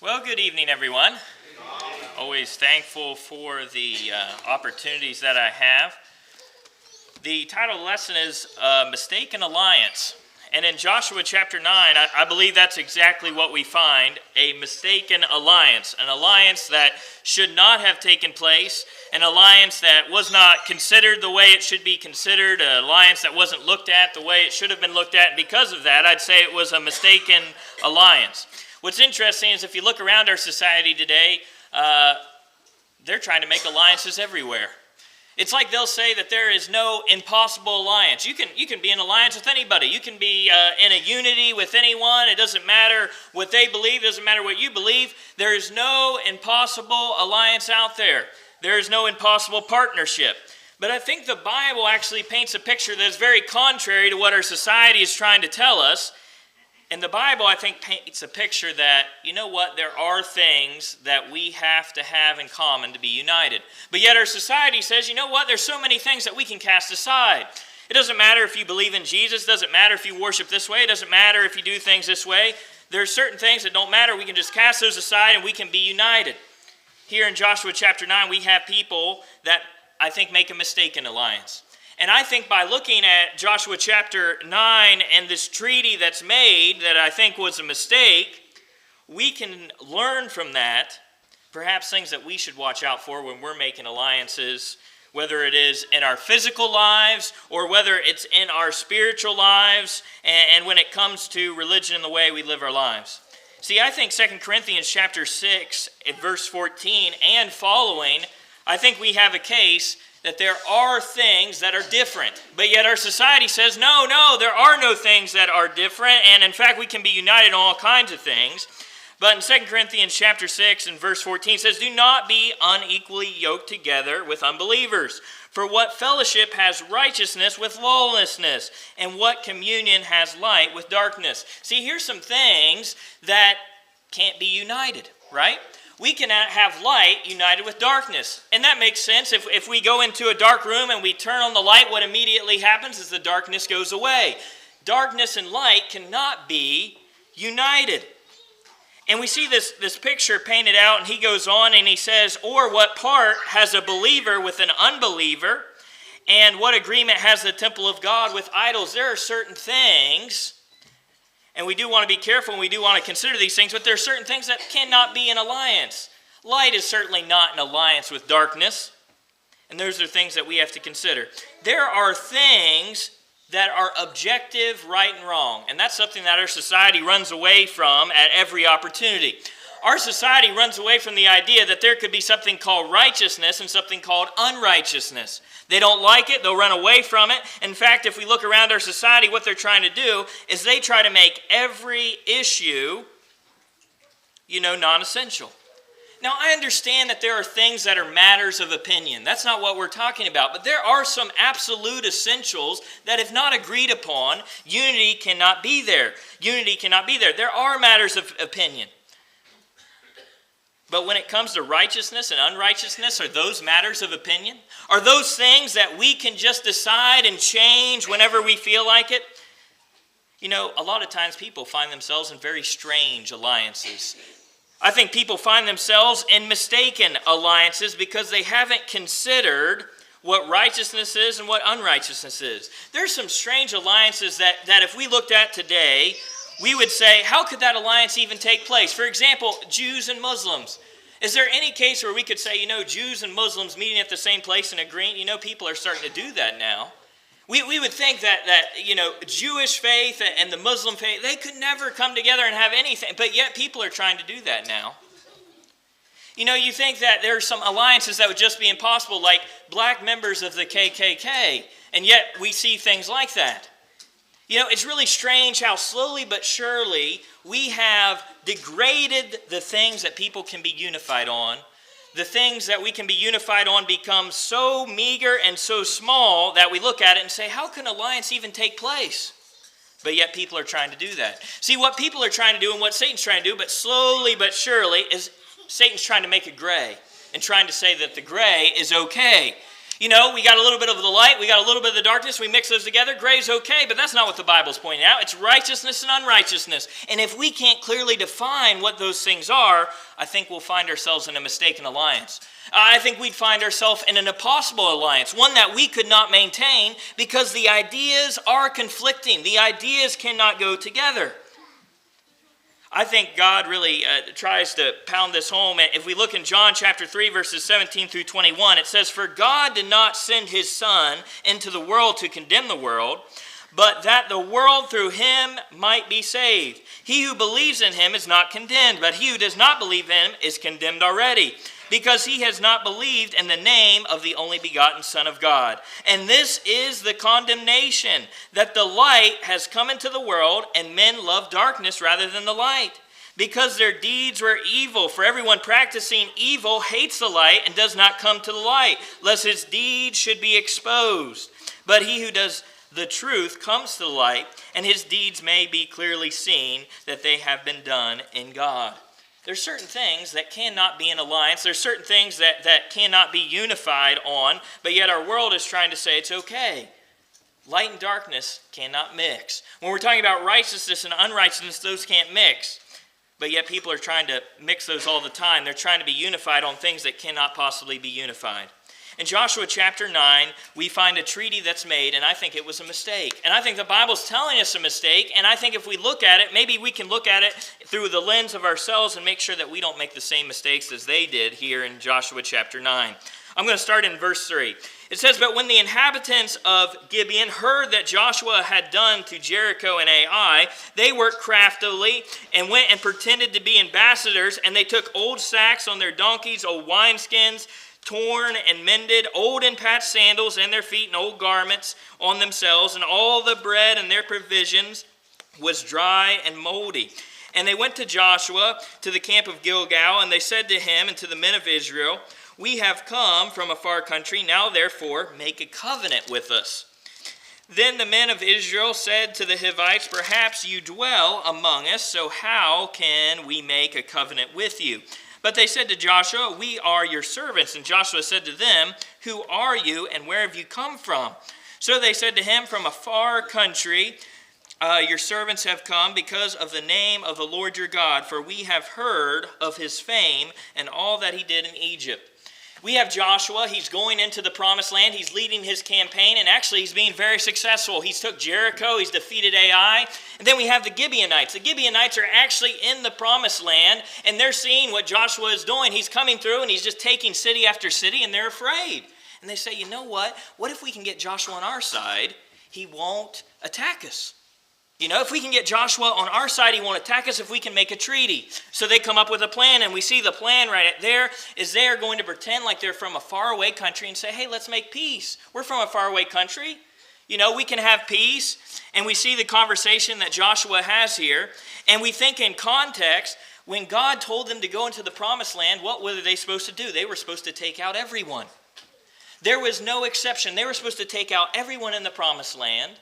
Well, good evening, everyone. Always thankful for the opportunities that I have. The title of the lesson is Mistaken Alliance. And in Joshua chapter 9, I believe that's exactly what we find, a mistaken alliance. An alliance that should not have taken place, an alliance that was not considered the way it should be considered, an alliance that wasn't looked at the way it should have been looked at. And because of that, I'd say it was a mistaken alliance. What's interesting is if you look around our society today, they're trying to make alliances everywhere. It's like they'll say that there is no impossible alliance. You can be in alliance with anybody. You can be in a unity with anyone. It doesn't matter what they believe. It doesn't matter what you believe. There is no impossible alliance out there. There is no impossible partnership. But I think the Bible actually paints a picture that is very contrary to what our society is trying to tell us. And the Bible, I think, paints a picture that, you know what, there are things that we have to have in common to be united. But yet our society says, you know what, there's so many things that we can cast aside. It doesn't matter if you believe in Jesus. It doesn't matter if you worship this way. It doesn't matter if you do things this way. There are certain things that don't matter. We can just cast those aside and we can be united. Here in Joshua chapter 9, we have people that I think make a mistaken alliance. And I think by looking at Joshua chapter 9 and this treaty that's made that I think was a mistake, we can learn from that perhaps things that we should watch out for when we're making alliances, whether it is in our physical lives or whether it's in our spiritual lives and when it comes to religion and the way we live our lives. See, I think 2 Corinthians chapter 6 at verse 14 and following, I think we have a case that there are things that are different. But yet our society says, no, there are no things that are different. And in fact, we can be united in all kinds of things. But in 2 Corinthians chapter 6 and verse 14 it says, do not be unequally yoked together with unbelievers. For what fellowship has righteousness with lawlessness? And what communion has light with darkness? See, here's some things that can't be united, right? We cannot have light united with darkness. And that makes sense. If we go into a dark room and we turn on the light, what immediately happens is the darkness goes away. Darkness and light cannot be united. And we see this picture painted out, and he goes on and he says, or what part has a believer with an unbeliever, and what agreement has the temple of God with idols? There are certain things, and we do want to be careful and we do want to consider these things, but there are certain things that cannot be in alliance. Light is certainly not in alliance with darkness, and those are things that we have to consider. There are things that are objective, right and wrong, and that's something that our society runs away from at every opportunity. Our society runs away from the idea that there could be something called righteousness and something called unrighteousness. They don't like it. They'll run away from it. In fact, if we look around our society, what they're trying to do is they try to make every issue, non-essential. Now, I understand that there are things that are matters of opinion. That's not what we're talking about. But there are some absolute essentials that if not agreed upon, unity cannot be there. Unity cannot be there. There are matters of opinion. But when it comes to righteousness and unrighteousness, are those matters of opinion? Are those things that we can just decide and change whenever we feel like it? A lot of times people find themselves in very strange alliances. I think people find themselves in mistaken alliances because they haven't considered what righteousness is and what unrighteousness is. There's some strange alliances that if we looked at today, we would say, how could that alliance even take place? For example, Jews and Muslims. Is there any case where we could say, Jews and Muslims meeting at the same place and agreeing? People are starting to do that now. We would think that Jewish faith and the Muslim faith, they could never come together and have anything, but yet people are trying to do that now. You think that there are some alliances that would just be impossible, like black members of the KKK, and yet we see things like that. It's really strange how slowly but surely we have degraded the things that people can be unified on. The things that we can be unified on become so meager and so small that we look at it and say, how can alliance even take place? But yet people are trying to do that. See, what people are trying to do and what Satan's trying to do, but slowly but surely, is Satan's trying to make it gray and trying to say that the gray is okay. We got a little bit of the light, we got a little bit of the darkness, we mix those together, gray's okay, but that's not what the Bible's pointing out. It's righteousness and unrighteousness. And if we can't clearly define what those things are, I think we'll find ourselves in a mistaken alliance. I think we'd find ourselves in an impossible alliance, one that we could not maintain because the ideas are conflicting. The ideas cannot go together. I think God really tries to pound this home. If we look in John chapter 3, verses 17 through 21, it says, "For God did not send his Son into the world to condemn the world, but that the world through him might be saved. He who believes in him is not condemned, but he who does not believe in him is condemned already, because he has not believed in the name of the only begotten Son of God. And this is the condemnation, that the light has come into the world, and men love darkness rather than the light, because their deeds were evil. For everyone practicing evil hates the light and does not come to the light, lest his deeds should be exposed. But he who does the truth comes to the light, and his deeds may be clearly seen that they have been done in God." There's certain things that cannot be in alliance. There's certain things that cannot be unified on, but yet our world is trying to say it's okay. Light and darkness cannot mix. When we're talking about righteousness and unrighteousness, those can't mix. But yet people are trying to mix those all the time. They're trying to be unified on things that cannot possibly be unified. In Joshua chapter 9, we find a treaty that's made, and I think it was a mistake. And I think the Bible's telling us a mistake, and I think if we look at it, maybe we can look at it through the lens of ourselves and make sure that we don't make the same mistakes as they did here in Joshua chapter 9. I'm going to start in verse 3. It says, "But when the inhabitants of Gibeon heard that Joshua had done to Jericho and Ai, they worked craftily and went and pretended to be ambassadors, and they took old sacks on their donkeys, old wineskins, torn and mended, old and patched sandals in their feet, and old garments on themselves, and all the bread and their provisions was dry and moldy. And they went to Joshua to the camp of Gilgal, and they said to him and to the men of Israel, 'We have come from a far country, now therefore make a covenant with us.' Then the men of Israel said to the Hivites, 'Perhaps you dwell among us, so how can we make a covenant with you?' But they said to Joshua, 'We are your servants.' And Joshua said to them, 'Who are you, and where have you come from?' So they said to him, 'From a far country your servants have come because of the name of the Lord your God, for we have heard of his fame and all that he did in Egypt.'" We have Joshua. He's going into the promised land. He's leading his campaign, and actually he's being very successful. He's took Jericho. He's defeated Ai. And then we have the Gibeonites. The Gibeonites are actually in the promised land, and they're seeing what Joshua is doing. He's coming through, and he's just taking city after city, and they're afraid. And they say, "You know what? What if we can get Joshua on our side? He won't attack us. If we can get Joshua on our side, he won't attack us if we can make a treaty." So they come up with a plan, and we see the plan right there is they're going to pretend like they're from a faraway country and say, "Hey, let's make peace. We're from a faraway country. We can have peace." And we see the conversation that Joshua has here, and we think in context, when God told them to go into the promised land, what were they supposed to do? They were supposed to take out everyone. There was no exception. They were supposed to take out everyone in the promised land.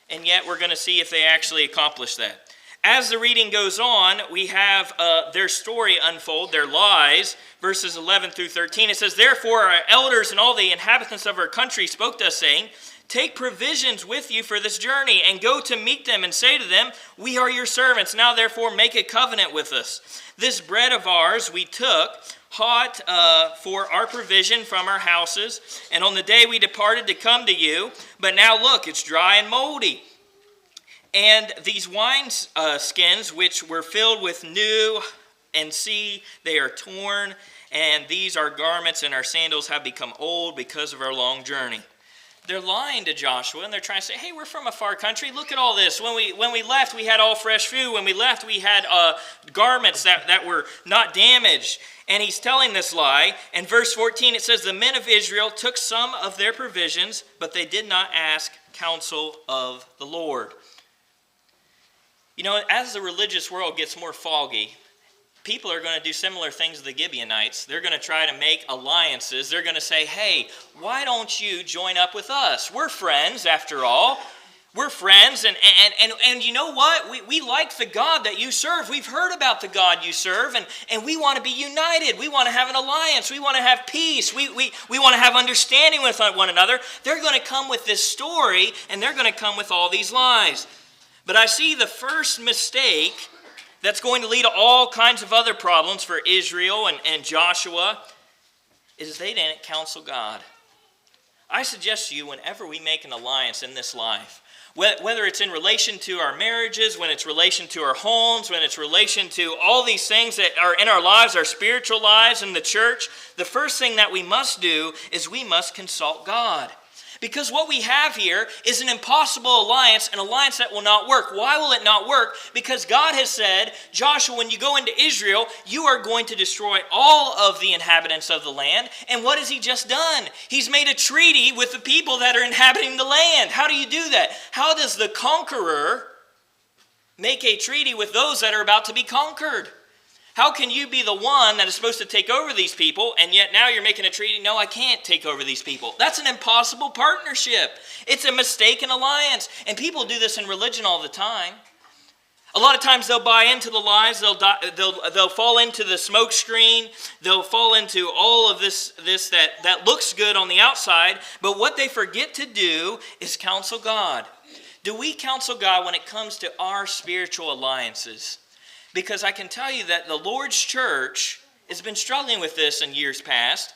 And yet we're going to see if they actually accomplish that. As the reading goes on, we have their story unfold, their lies, verses 11 through 13. It says, "Therefore our elders and all the inhabitants of our country spoke to us, saying, 'Take provisions with you for this journey, and go to meet them, and say to them, We are your servants. Now therefore make a covenant with us. This bread of ours we took hot for our provision from our houses, and on the day we departed to come to you, but now look, it's dry and moldy. And these wine skins which were filled with new, and see, they are torn, and these our garments and our sandals have become old because of our long journey.'" They're lying to Joshua, and they're trying to say, "Hey, we're from a far country. Look at all this. When we left, we had all fresh food. When we left, we had garments that were not damaged." And he's telling this lie. In verse 14, it says, "The men of Israel took some of their provisions, but they did not ask counsel of the Lord." As the religious world gets more foggy, people are going to do similar things to the Gibeonites. They're going to try to make alliances. They're going to say, "Hey, why don't you join up with us? We're friends, after all. We're friends, and you know what? We like the God that you serve. We've heard about the God you serve, and we want to be united. We want to have an alliance. We want to have peace. We want to have understanding with one another. They're going to come with this story, and they're going to come with all these lies. But I see the first mistake that's going to lead to all kinds of other problems for Israel and Joshua is they didn't counsel God. I suggest to you, whenever we make an alliance in this life, whether it's in relation to our marriages, when it's relation to our homes, when it's relation to all these things that are in our lives, our spiritual lives in the church, the first thing that we must do is we must consult God. Because what we have here is an impossible alliance, an alliance that will not work. Why will it not work? Because God has said, Joshua, when you go into Israel, you are going to destroy all of the inhabitants of the land. And what has he just done? He's made a treaty with the people that are inhabiting the land. How do you do that? How does the conqueror make a treaty with those that are about to be conquered? How can you be the one that is supposed to take over these people, and yet now you're making a treaty? No, I can't take over these people. That's an impossible partnership. It's a mistaken alliance. And people do this in religion all the time. A lot of times they'll buy into the lies. They'll fall into the smoke screen. They'll fall into all of this that looks good on the outside. But what they forget to do is counsel God. Do we counsel God when it comes to our spiritual alliances? Because I can tell you that the Lord's church has been struggling with this in years past,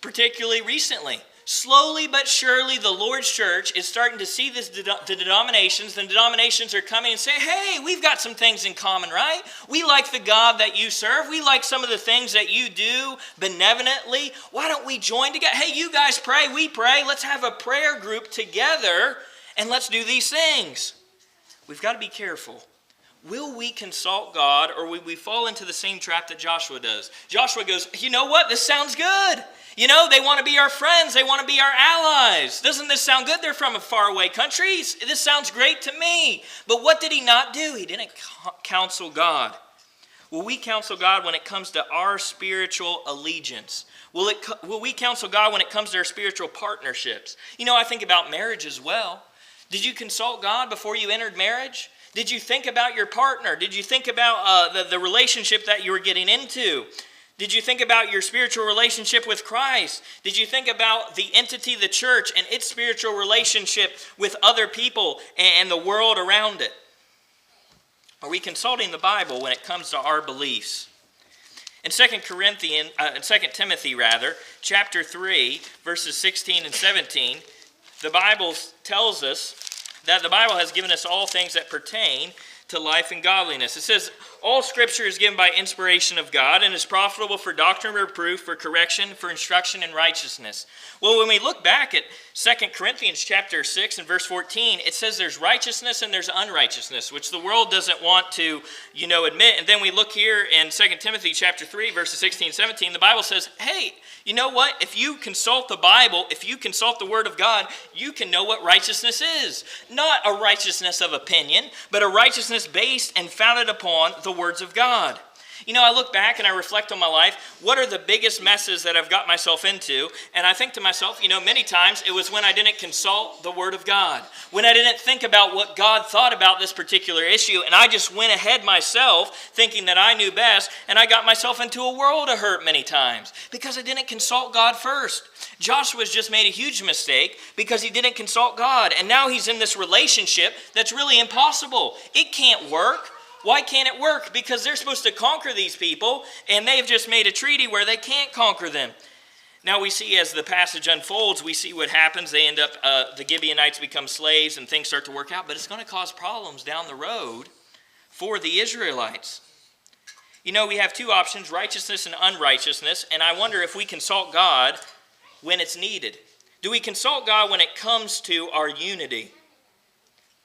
particularly recently. Slowly but surely, the Lord's church is starting to see this, the denominations. The denominations are coming and saying, hey, we've got some things in common, right? We like the God that you serve. We like some of the things that you do benevolently. Why don't we join together? Hey, you guys pray, we pray. Let's have a prayer group together and let's do these things. We've got to be careful. Will we consult God, or will we fall into the same trap that Joshua does? Joshua goes, you know what? This sounds good. You know, they want to be our friends. They want to be our allies. Doesn't this sound good? They're from a faraway country. This sounds great to me. But what did he not do? He didn't counsel God. Will we counsel God when it comes to our spiritual allegiance? Will we counsel God when it comes to our spiritual partnerships? You know, I think about marriage as well. Did you consult God before you entered marriage? Did you think about your partner? Did you think about the relationship that you were getting into? Did you think about your spiritual relationship with Christ? Did you think about the entity, the church, and its spiritual relationship with other people and the world around it? Are we consulting the Bible when it comes to our beliefs? In 2 Timothy, chapter 3, verses 16 and 17, the Bible tells us that the Bible has given us all things that pertain to life and godliness. It says, all Scripture is given by inspiration of God and is profitable for doctrine, reproof, for correction, for instruction in righteousness. Well, when we look back at 2 Corinthians chapter 6 and verse 14, it says there's righteousness and there's unrighteousness, which the world doesn't want to, admit. And then we look here in 2 Timothy chapter 3, verses 16 and 17, the Bible says, hey, you know what? If you consult the Bible, if you consult the Word of God, you can know what righteousness is. Not a righteousness of opinion, but a righteousness based and founded upon the words of God. I look back and I reflect on my life. What are the biggest messes that I've got myself into? And I think to myself, many times it was when I didn't consult the Word of God. When I didn't think about what God thought about this particular issue. And I just went ahead myself thinking that I knew best. And I got myself into a world of hurt many times because I didn't consult God first. Joshua's just made a huge mistake because he didn't consult God. And now he's in this relationship that's really impossible. It can't work. Why can't it work? Because they're supposed to conquer these people, and they've just made a treaty where they can't conquer them. Now we see as the passage unfolds, we see what happens. They end up, the Gibeonites become slaves, and things start to work out, but it's going to cause problems down the road for the Israelites. We have two options, righteousness and unrighteousness, and I wonder if we consult God when it's needed. Do we consult God when it comes to our unity?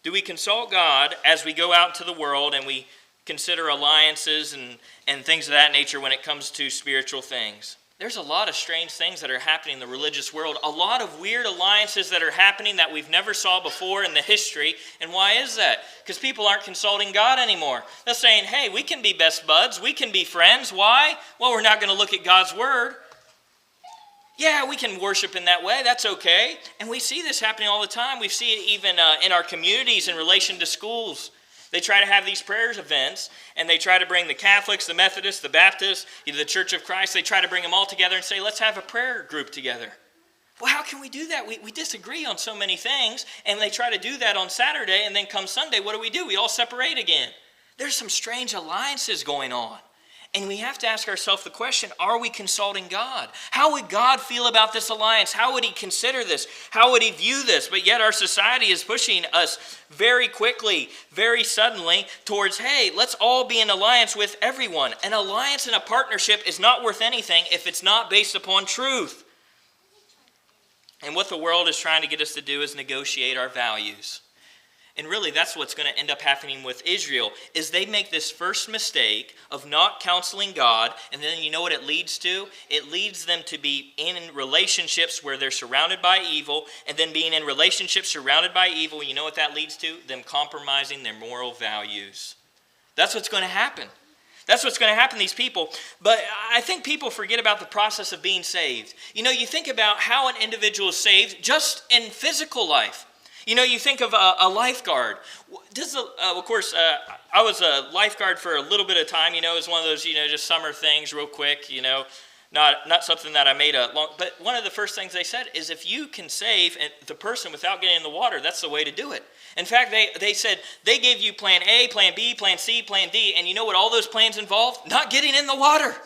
Do we consult God as we go out into the world and we consider alliances and things of that nature when it comes to spiritual things? There's a lot of strange things that are happening in the religious world. A lot of weird alliances that are happening that we've never saw before in the history. And why is that? Because people aren't consulting God anymore. They're saying, hey, we can be best buds. We can be friends. Why? Well, we're not going to look at God's Word. Yeah, we can worship in that way. That's okay. And we see this happening all the time. We see it even in our communities in relation to schools. They try to have these prayers events, and they try to bring the Catholics, the Methodists, the Baptists, the Church of Christ. They try to bring them all together and say, let's have a prayer group together. Well, how can we do that? We disagree on so many things, and they try to do that on Saturday, and then come Sunday, what do? We all separate again. There's some strange alliances going on. And we have to ask ourselves the question, are we consulting God? How would God feel about this alliance? How would he consider this? How would he view this? But yet our society is pushing us very quickly, very suddenly towards, hey, let's all be in alliance with everyone. An alliance and a partnership is not worth anything if it's not based upon truth. And what the world is trying to get us to do is negotiate our values. And really, that's what's going to end up happening with Israel, is they make this first mistake of not counseling God, and then you know what it leads to? It leads them to be in relationships where they're surrounded by evil, and then being in relationships surrounded by evil, you know what that leads to? Them compromising their moral values. That's what's going to happen. That's what's going to happen to these people. But I think people forget about the process of being saved. You know, you think about how an individual is saved just in physical life. You know, you think of a lifeguard. Of course, I was a lifeguard for a little bit of time. You know, it's one of those, just summer things real quick, not something that I made but one of the first things they said is if you can save the person without getting in the water, that's the way to do it. In fact, they said they gave you plan A, plan B, plan C, plan D, and you know what all those plans involved? Not getting in the water.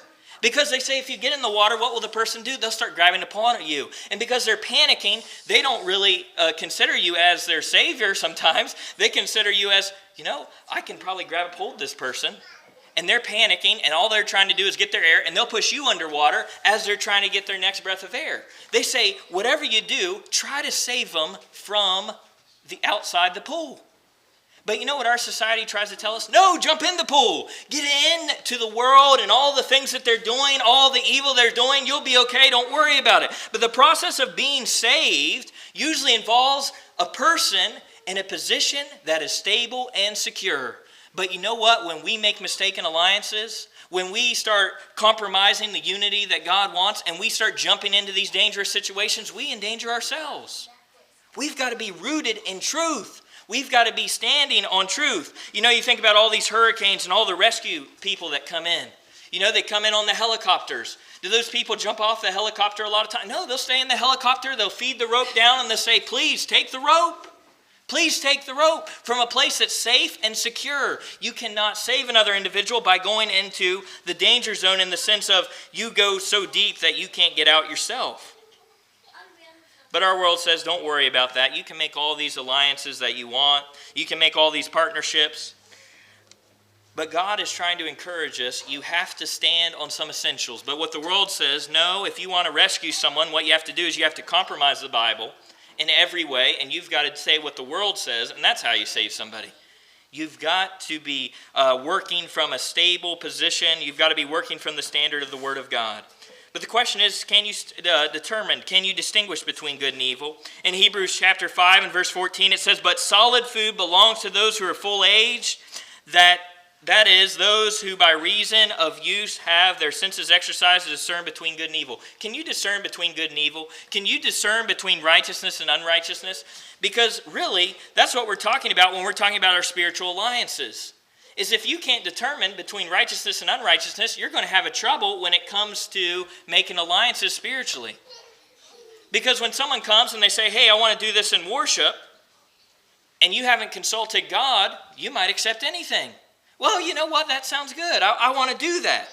Because they say if you get in the water, what will the person do? They'll start grabbing upon you. And because they're panicking, they don't really consider you as their savior sometimes. They consider you as, I can probably grab a hold of this person. And they're panicking, and all they're trying to do is get their air, and they'll push you underwater as they're trying to get their next breath of air. They say, whatever you do, try to save them from the outside the pool. But you know what our society tries to tell us? No, jump in the pool. Get into the world and all the things that they're doing, all the evil they're doing. You'll be okay. Don't worry about it. But the process of being saved usually involves a person in a position that is stable and secure. But you know what? When we make mistaken alliances, when we start compromising the unity that God wants, and we start jumping into these dangerous situations, we endanger ourselves. We've got to be rooted in truth. We've got to be standing on truth. You think about all these hurricanes and all the rescue people that come in. They come in on the helicopters. Do those people jump off the helicopter a lot of times? No, they'll stay in the helicopter. They'll feed the rope down and they'll say, please take the rope. Please take the rope from a place that's safe and secure. You cannot save another individual by going into the danger zone in the sense of you go so deep that you can't get out yourself. But our world says, don't worry about that. You can make all these alliances that you want. You can make all these partnerships. But God is trying to encourage us. You have to stand on some essentials. But what the world says, no, if you want to rescue someone, what you have to do is you have to compromise the Bible in every way. And you've got to say what the world says. And that's how you save somebody. You've got to be working from a stable position. You've got to be working from the standard of the Word of God. But the question is, can you distinguish between good and evil? In Hebrews chapter 5 and verse 14, it says, but solid food belongs to those who are full age, that is, those who by reason of use have their senses exercised to discern between good and evil. Can you discern between good and evil? Can you discern between righteousness and unrighteousness? Because really, that's what we're talking about when we're talking about our spiritual alliances. Is if you can't determine between righteousness and unrighteousness, you're going to have a trouble when it comes to making alliances spiritually. Because when someone comes and they say, hey, I want to do this in worship, and you haven't consulted God, you might accept anything. Well, you know what? That sounds good. I want to do that.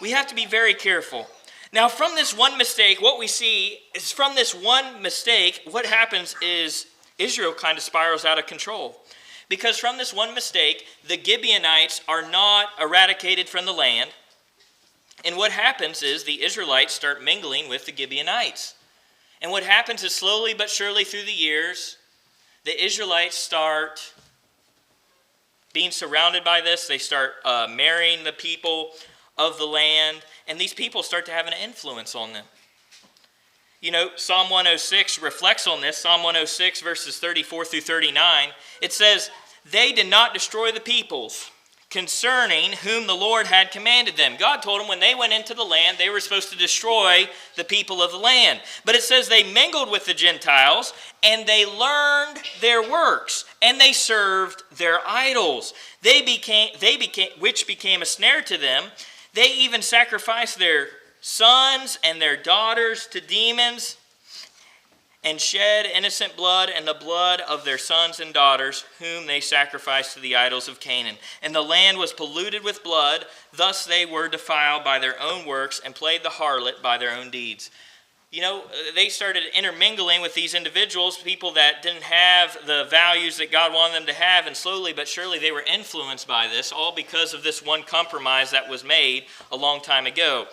We have to be very careful. Now, from this one mistake, what we see is from this one mistake, what happens is Israel kind of spirals out of control. Because from this one mistake, the Gibeonites are not eradicated from the land. And what happens is the Israelites start mingling with the Gibeonites. And what happens is slowly but surely through the years, the Israelites start being surrounded by this. They start marrying the people of the land. And these people start to have an influence on them. Psalm 106 reflects on this. Psalm 106 verses 34 through 39. It says, they did not destroy the peoples, concerning whom the Lord had commanded them. God told them when they went into the land, they were supposed to destroy the people of the land. But it says they mingled with the Gentiles, and they learned their works, and they served their idols. Which became a snare to them. They even sacrificed their sons and their daughters to demons, and shed innocent blood and the blood of their sons and daughters, whom they sacrificed to the idols of Canaan. And the land was polluted with blood. Thus they were defiled by their own works and played the harlot by their own deeds. You know, they started intermingling with these individuals, people that didn't have the values that God wanted them to have, and slowly but surely they were influenced by this, all because of this one compromise that was made a long time ago.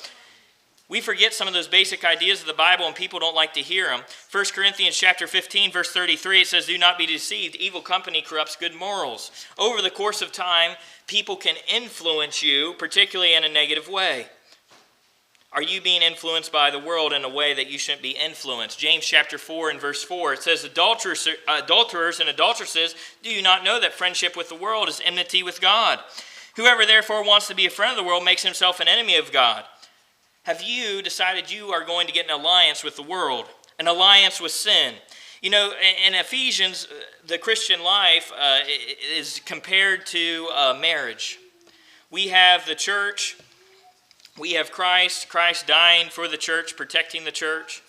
We forget some of those basic ideas of the Bible, and people don't like to hear them. 1 Corinthians chapter 15, verse 33, it says, "Do not be deceived. Evil company corrupts good morals." Over the course of time, people can influence you, particularly in a negative way. Are you being influenced by the world in a way that you shouldn't be influenced? James chapter 4 and verse 4, it says, "Adulterers and adulteresses, do you not know that friendship with the world is enmity with God? Whoever therefore wants to be a friend of the world makes himself an enemy of God." Have you decided you are going to get an alliance with the world, an alliance with sin? You know, in Ephesians, the Christian life is compared to marriage. We have the church. We have Christ dying for the church, protecting the church.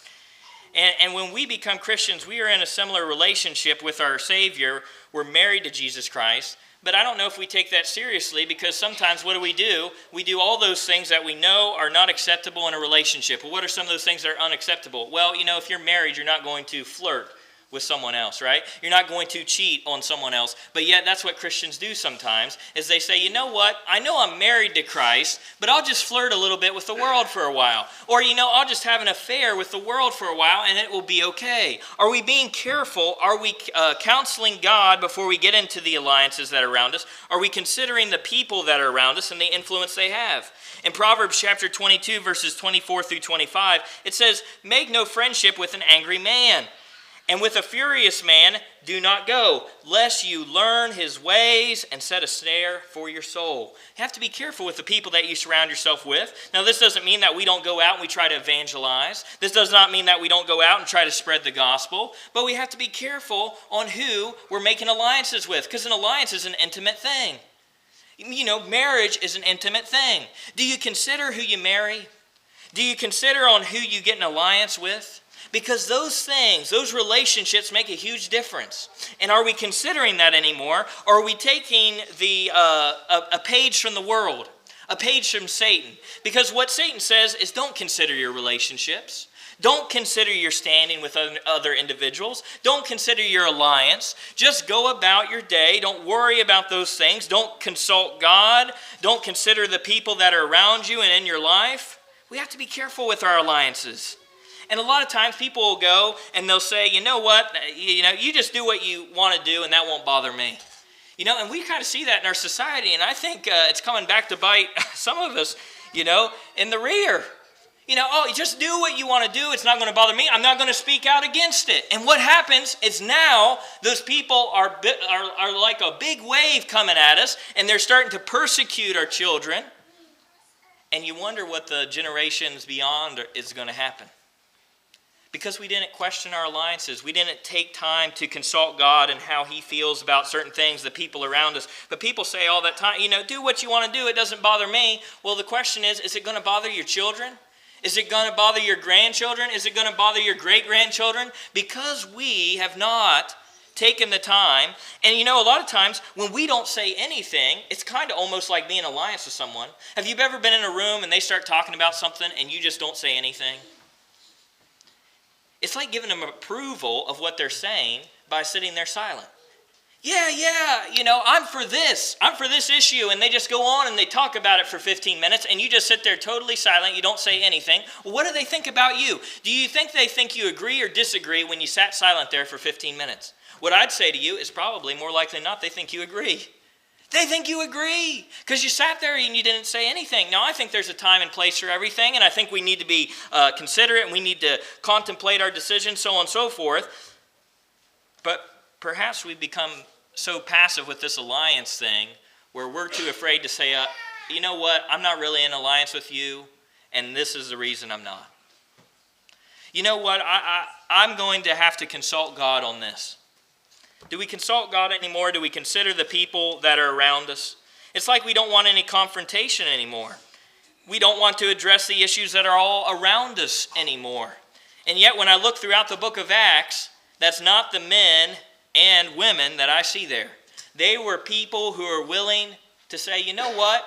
And when we become Christians, we are in a similar relationship with our Savior. We're married to Jesus Christ. But I don't know if we take that seriously, because sometimes what do? We do all those things that we know are not acceptable in a relationship. Well, what are some of those things that are unacceptable? Well, you know, if you're married, you're not going to flirt with someone else, right? You're not going to cheat on someone else. But yet that's what Christians do sometimes, is they say, you know what? I know I'm married to Christ, but I'll just flirt a little bit with the world for a while. Or, you know, I'll just have an affair with the world for a while and it will be okay. Are we being careful? Are we counseling God before we get into the alliances that are around us? Are we considering the people that are around us and the influence they have? In Proverbs chapter 22, verses 24 through 25, it says, "Make no friendship with an angry man, and with a furious man do not go, lest you learn his ways and set a snare for your soul." You have to be careful with the people that you surround yourself with. Now, this doesn't mean that we don't go out and we try to evangelize. This does not mean that we don't go out and try to spread the gospel. But we have to be careful on who we're making alliances with, because an alliance is an intimate thing. You know, marriage is an intimate thing. Do you consider who you marry? Do you consider on who you get an alliance with? Because those things, those relationships make a huge difference. And are we considering that anymore? Or are we taking a page from the world, a page from Satan? Because what Satan says is, don't consider your relationships. Don't consider your standing with other individuals. Don't consider your alliance. Just go about your day. Don't worry about those things. Don't consult God. Don't consider the people that are around you and in your life. We have to be careful with our alliances. And a lot of times people will go and they'll say, you know what, you just do what you want to do and that won't bother me. You know, and we kind of see that in our society, and I think it's coming back to bite some of us, in the rear. Just do what you want to do. It's not going to bother me. I'm not going to speak out against it. And what happens is now those people are like a big wave coming at us, and they're starting to persecute our children. And you wonder what the generations beyond is going to happen. Because we didn't question our alliances. We didn't take time to consult God and how he feels about certain things, the people around us. But people say all that time, do what you want to do. It doesn't bother me. Well, the question is it going to bother your children? Is it going to bother your grandchildren? Is it going to bother your great-grandchildren? Because we have not taken the time. And a lot of times when we don't say anything, it's kind of almost like being in alliance with someone. Have you ever been in a room and they start talking about something and you just don't say anything? It's like giving them approval of what they're saying by sitting there silent. I'm for this issue. And they just go on and they talk about it for 15 minutes and you just sit there totally silent. You don't say anything. Well, what do they think about you? Do you think they think you agree or disagree when you sat silent there for 15 minutes? What I'd say to you is probably more likely than not they think you agree. They think you agree because you sat there and you didn't say anything. Now, I think there's a time and place for everything, and I think we need to be considerate and we need to contemplate our decisions, so on and so forth. But perhaps we've become so passive with this alliance thing, where we're too afraid to say, you know what, I'm not really in alliance with you, and this is the reason I'm not. You know what, I'm going to have to consult God on this. Do we consult God anymore? Do we consider the people that are around us? It's like we don't want any confrontation anymore. We don't want to address the issues that are all around us anymore. And yet when I look throughout the book of Acts, that's not the men and women that I see there. They were people who are willing to say, you know what?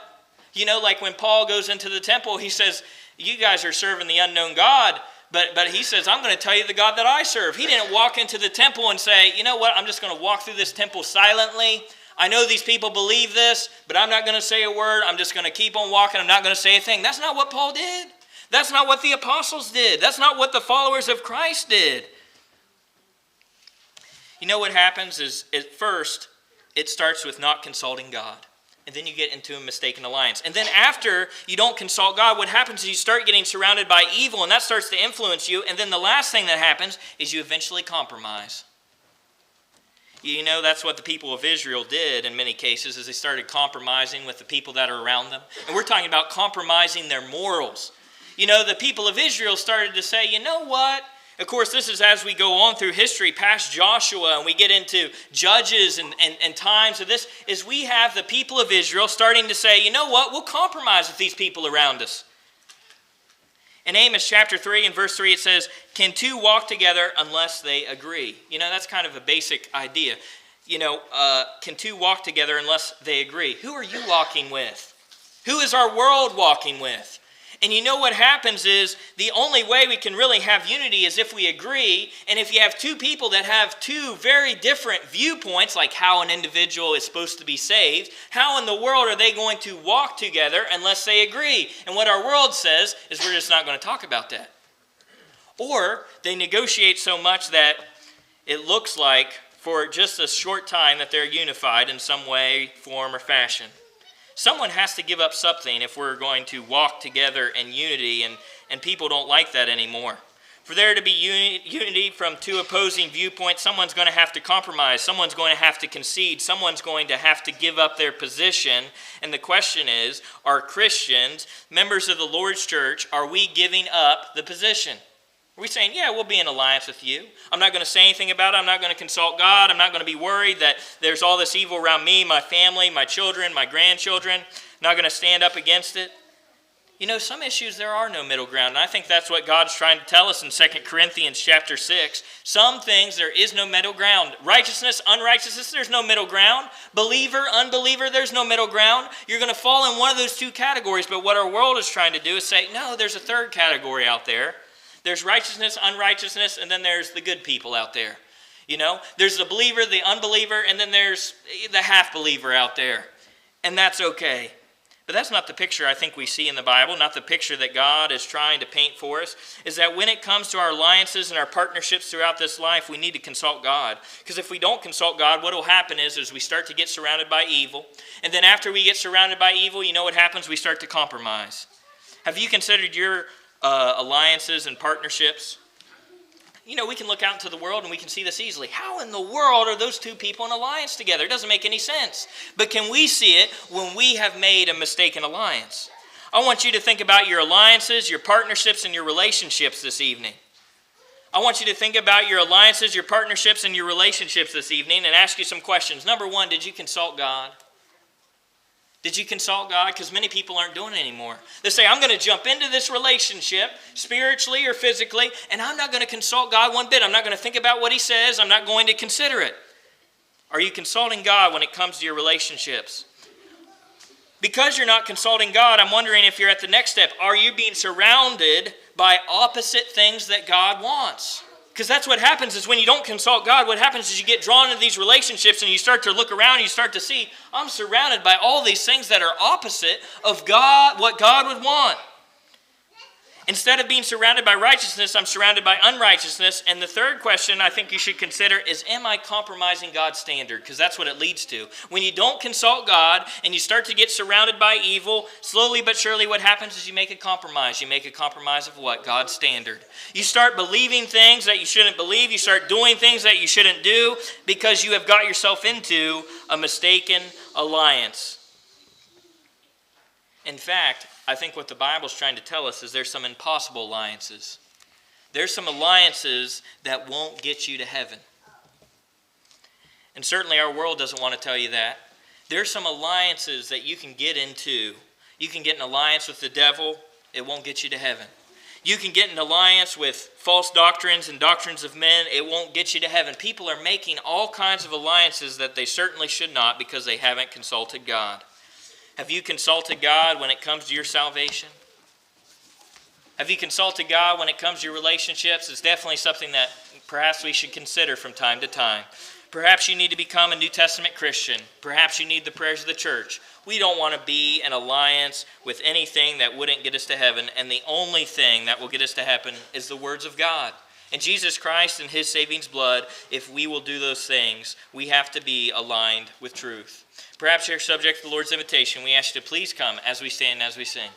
You know, like when Paul goes into the temple, he says, you guys are serving the unknown God. But he says, I'm going to tell you the God that I serve. He didn't walk into the temple and say, you know what, I'm just going to walk through this temple silently. I know these people believe this, but I'm not going to say a word. I'm just going to keep on walking. I'm not going to say a thing. That's not what Paul did. That's not what the apostles did. That's not what the followers of Christ did. You know what happens is, at first, it starts with not consulting God. And then you get into a mistaken alliance. And then after you don't consult God, what happens is you start getting surrounded by evil, and that starts to influence you. And then the last thing that happens is you eventually compromise. You know, that's what the people of Israel did in many cases, is they started compromising with the people that are around them. And we're talking about compromising their morals. You know, the people of Israel started to say, you know what? Of course, this is as we go on through history, past Joshua, and we get into Judges and times of this, is we have the people of Israel starting to say, you know what, we'll compromise with these people around us. In Amos chapter 3 and verse 3, it says, can two walk together unless they agree? You know, that's kind of a basic idea. You know, can two walk together unless they agree? Who are you walking with? Who is our world walking with? And you know what happens is the only way we can really have unity is if we agree. And if you have two people that have two very different viewpoints, like how an individual is supposed to be saved, how in the world are they going to walk together unless they agree? And what our world says is we're just not going to talk about that. Or they negotiate so much that it looks like for just a short time that they're unified in some way, form, or fashion. Someone has to give up something if we're going to walk together in unity, and people don't like that anymore. For there to be unity from two opposing viewpoints, someone's going to have to compromise. Someone's going to have to concede. Someone's going to have to give up their position. And the question is, are Christians, members of the Lord's church, are we giving up the position? Are we saying, yeah, we'll be in alliance with you. I'm not going to say anything about it. I'm not going to consult God. I'm not going to be worried that there's all this evil around me, my family, my children, my grandchildren. I'm not going to stand up against it. You know, some issues there are no middle ground. And I think that's what God's trying to tell us in 2 Corinthians chapter 6. Some things there is no middle ground. Righteousness, unrighteousness, there's no middle ground. Believer, unbeliever, there's no middle ground. You're going to fall in one of those two categories. But what our world is trying to do is say, no, there's a third category out there. There's righteousness, unrighteousness, and then there's the good people out there. You know, there's the believer, the unbeliever, and then there's the half-believer out there. And that's okay. But that's not the picture I think we see in the Bible, not the picture that God is trying to paint for us, is that when it comes to our alliances and our partnerships throughout this life, we need to consult God. Because if we don't consult God, what will happen is we start to get surrounded by evil. And then after we get surrounded by evil, you know what happens? We start to compromise. Have you considered your alliances and partnerships? You know, we can look out into the world and we can see this easily. How in the world are those two people in alliance together? It doesn't make any sense. But can we see it when we have made a mistaken alliance? I want you to think about your alliances, your partnerships, and your relationships this evening. I want you to think about your alliances, your partnerships, and your relationships this evening and ask you some questions. Number one, did you consult God? Did you consult God? Because many people aren't doing it anymore. They say, I'm going to jump into this relationship, spiritually or physically, and I'm not going to consult God one bit. I'm not going to think about what he says. I'm not going to consider it. Are you consulting God when it comes to your relationships? Because you're not consulting God, I'm wondering if you're at the next step. Are you being surrounded by opposite things that God wants? Because that's what happens is when you don't consult God, what happens is you get drawn into these relationships and you start to look around and you start to see, I'm surrounded by all these things that are opposite of God, what God would want. Instead of being surrounded by righteousness, I'm surrounded by unrighteousness. And the third question I think you should consider is, am I compromising God's standard? Because that's what it leads to. When you don't consult God and you start to get surrounded by evil, slowly but surely what happens is you make a compromise. You make a compromise of what? God's standard. You start believing things that you shouldn't believe. You start doing things that you shouldn't do because you have got yourself into a mistaken alliance. In fact, I think what the Bible's trying to tell us is there's some impossible alliances. There's some alliances that won't get you to heaven. And certainly our world doesn't want to tell you that. There's some alliances that you can get into. You can get an alliance with the devil. It won't get you to heaven. You can get an alliance with false doctrines and doctrines of men. It won't get you to heaven. People are making all kinds of alliances that they certainly should not because they haven't consulted God. Have you consulted God when it comes to your salvation? Have you consulted God when it comes to your relationships? It's definitely something that perhaps we should consider from time to time. Perhaps you need to become a New Testament Christian. Perhaps you need the prayers of the church. We don't want to be in alliance with anything that wouldn't get us to heaven, and the only thing that will get us to heaven is the words of God. And Jesus Christ and his saving blood, if we will do those things, we have to be aligned with truth. Perhaps you're subject to the Lord's invitation. We ask you to please come as we stand and as we sing.